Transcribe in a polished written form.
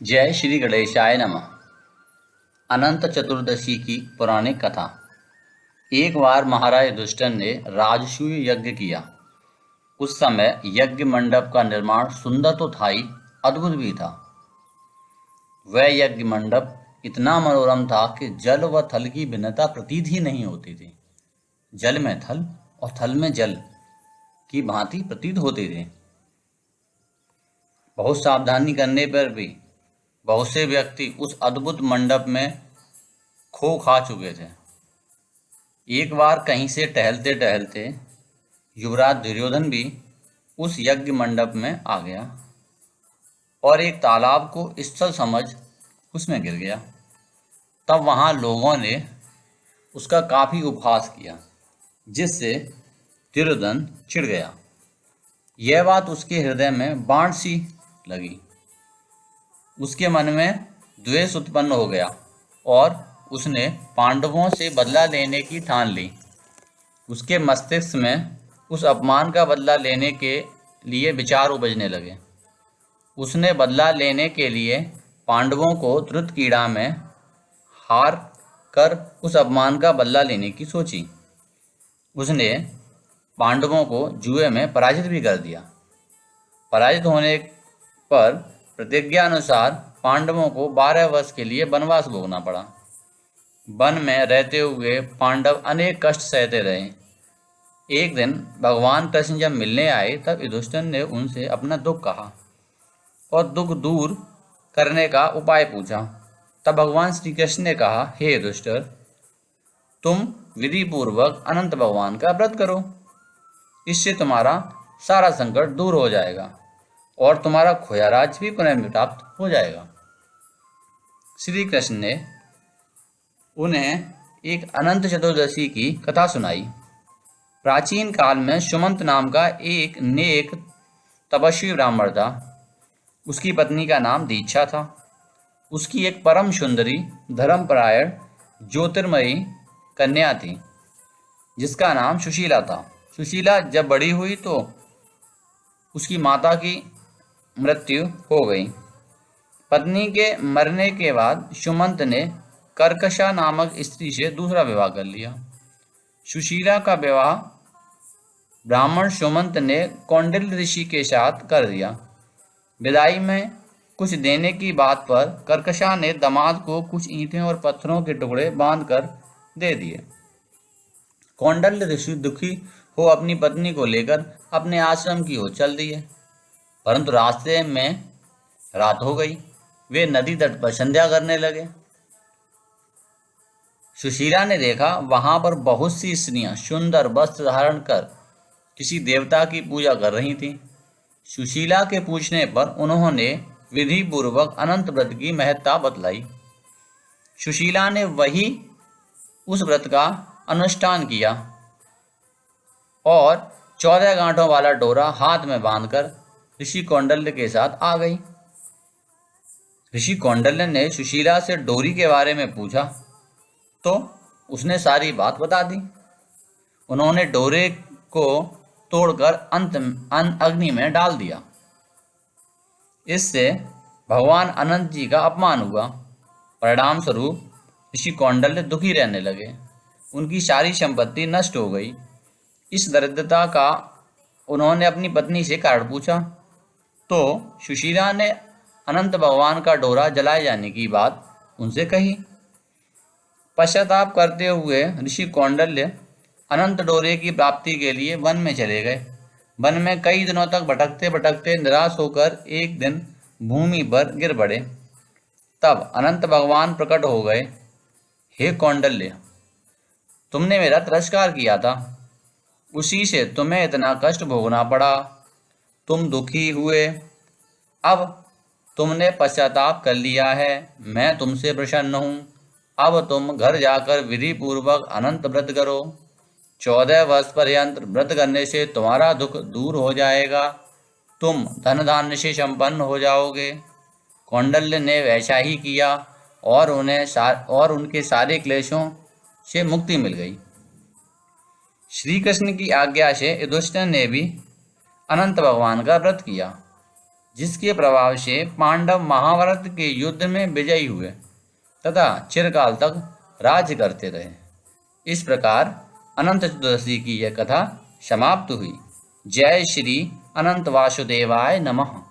जय श्री गणेशाय नमः। अनंत चतुर्दशी की पौराणिक कथा। एक बार महाराज युधिष्ठिर ने राजसूय यज्ञ किया। उस समय यज्ञ मंडप का निर्माण सुंदर तो था ही, अद्भुत भी था। वह यज्ञ मंडप इतना मनोरम था कि जल व थल की भिन्नता प्रतीत ही नहीं होती थी। जल में थल और थल में जल की भांति प्रतीत होते थे। बहुत सावधानी करने पर भी बहुत से व्यक्ति उस अद्भुत मंडप में खो खा चुके थे। एक बार कहीं से टहलते टहलते युवराज दुर्योधन भी उस यज्ञ मंडप में आ गया और एक तालाब को स्थल समझ उसमें गिर गया। तब वहां लोगों ने उसका काफी उपहास किया, जिससे दुर्योधन चिढ़ गया। यह बात उसके हृदय में बाण सी लगी। उसके मन में द्वेष उत्पन्न हो गया और उसने पांडवों से बदला लेने की ठान ली। उसके मस्तिष्क में उस अपमान का बदला लेने के लिए विचार उपजने लगे। उसने बदला लेने के लिए पांडवों को धृतकीड़ा में हार कर उस अपमान का बदला लेने की सोची। उसने पांडवों को जुए में पराजित भी कर दिया। पराजित होने पर प्रतिज्ञा अनुसार पांडवों को 12 वर्ष के लिए वनवास भोगना पड़ा। वन में रहते हुए पांडव अनेक कष्ट सहते रहे। एक दिन भगवान कृष्ण जब मिलने आए तब युधिष्ठिर ने उनसे अपना दुख कहा और दुख दूर करने का उपाय पूछा। तब भगवान श्री कृष्ण ने कहा, हे युधिष्ठिर, तुम विधि पूर्वक अनंत भगवान का व्रत करो। इससे तुम्हारा सारा संकट दूर हो जाएगा और तुम्हारा खोया राज्य भी पुनः प्राप्त हो जाएगा। श्री कृष्ण ने उन्हें एक अनंत चतुर्दशी की कथा सुनाई। प्राचीन काल में सुमंत नाम का एक नेक तपस्वी ब्राह्मण था। उसकी पत्नी का नाम दीक्षा था। उसकी एक परम सुंदरी धर्मपरायण ज्योतिर्मयी कन्या थी, जिसका नाम सुशीला था। सुशीला जब बड़ी हुई तो उसकी माता की मृत्यु हो गई। पत्नी के मरने के बाद सुमंत ने कर्कशा नामक स्त्री से दूसरा विवाह कर लिया। सुशीला का विवाह ब्राह्मण सुमंत ने कौंडिल्य ऋषि के साथ कर दिया। विदाई में कुछ देने की बात पर कर्कशा ने दामाद को कुछ ईंटें और पत्थरों के टुकड़े बांधकर दे दिए। कौंडिल्य ऋषि दुखी हो अपनी पत्नी को लेकर अपने आश्रम की ओर चल दिए, परंतु रास्ते में रात हो गई। वे नदी तट पर संध्या करने लगे। सुशीला ने देखा वहां पर बहुत सी स्त्रियां सुंदर वस्त्र धारण कर किसी देवता की पूजा कर रही थीं। सुशीला के पूछने पर उन्होंने विधि पूर्वक अनंत व्रत की महत्ता बतलाई। सुशीला ने वही उस व्रत का अनुष्ठान किया और 14 गांठों वाला डोरा हाथ में बांधकर ऋषि कौंडल्य के साथ आ गई। ऋषि कौंडल्य ने सुशीला से डोरी के बारे में पूछा तो उसने सारी बात बता दी। उन्होंने डोरे को तोड़कर अग्नि में डाल दिया। इससे भगवान अनंत जी का अपमान हुआ। परिणाम स्वरूप ऋषि कौंडल्य दुखी रहने लगे। उनकी सारी संपत्ति नष्ट हो गई। इस दरिद्रता का उन्होंने अपनी पत्नी से कारण पूछा तो सुशीला ने अनंत भगवान का डोरा जलाए जाने की बात उनसे कही। पश्चाताप करते हुए ऋषि कौंडल्य अनंत डोरे की प्राप्ति के लिए वन में चले गए। वन में कई दिनों तक भटकते भटकते निराश होकर एक दिन भूमि पर गिर पड़े। तब अनंत भगवान प्रकट हो गए। हे कौंडल्य, तुमने मेरा तिरस्कार किया था, उसी से तुम्हें इतना कष्ट भोगना पड़ा। तुम दुखी हुए, अब तुमने पश्चाताप कर लिया है। मैं तुमसे प्रसन्न हूँ। अब तुम घर जाकर विधि पूर्वक अनंत व्रत करो। 14 वर्ष पर्यंत व्रत करने से तुम्हारा दुख दूर हो जाएगा। तुम धन धान्य से संपन्न हो जाओगे। कौंडल्य ने वैसा ही किया और उनके सारे क्लेशों से मुक्ति मिल गई। श्री कृष्ण की आज्ञा से युधिष्ठिर ने भी अनंत भगवान का व्रत किया। जिसके प्रभाव से पांडव महाभारत के युद्ध में विजयी हुए तथा चिरकाल तक राज्य करते रहे। इस प्रकार अनंत चतुर्दशी की यह कथा समाप्त हुई। जय श्री अनंत वासुदेवाय नमः।